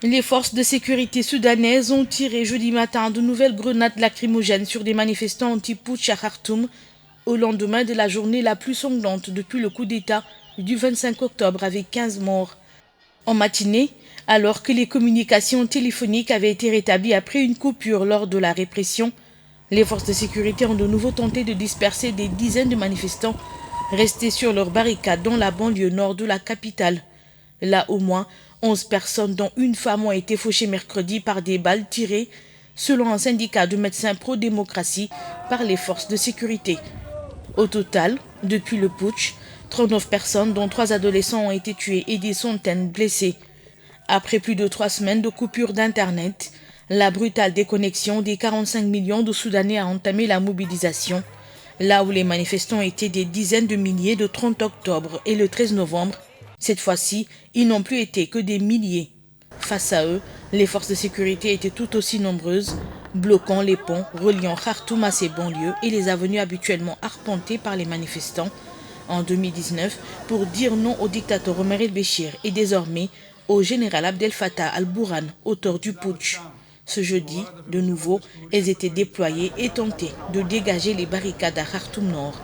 Les forces de sécurité soudanaises ont tiré jeudi matin de nouvelles grenades lacrymogènes sur des manifestants anti-putsch à Khartoum, au lendemain de la journée la plus sanglante depuis le coup d'État du 25 octobre avec 15 morts. En matinée, alors que les communications téléphoniques avaient été rétablies après une coupure lors de la répression, les forces de sécurité ont de nouveau tenté de disperser des dizaines de manifestants restés sur leurs barricades dans la banlieue nord de la capitale. Là, au moins 11 personnes, dont une femme, ont été fauchées mercredi par des balles tirées, selon un syndicat de médecins pro-démocratie, par les forces de sécurité. Au total, depuis le putsch, 39 personnes, dont 3 adolescents, ont été tuées et des centaines blessées. Après plus de 3 semaines de coupure d'Internet, la brutale déconnexion des 45 millions de Soudanais a entamé la mobilisation, là où les manifestants étaient des dizaines de milliers le 30 octobre et le 13 novembre. Cette fois-ci, ils n'ont plus été que des milliers. Face à eux, les forces de sécurité étaient tout aussi nombreuses, bloquant les ponts reliant Khartoum à ses banlieues et les avenues habituellement arpentées par les manifestants. En 2019, pour dire non au dictateur Omar el-Béchir et désormais au général Abdel Fattah al-Bourhan, auteur du putsch. Ce jeudi, de nouveau, elles étaient déployées et tentaient de dégager les barricades à Khartoum Nord.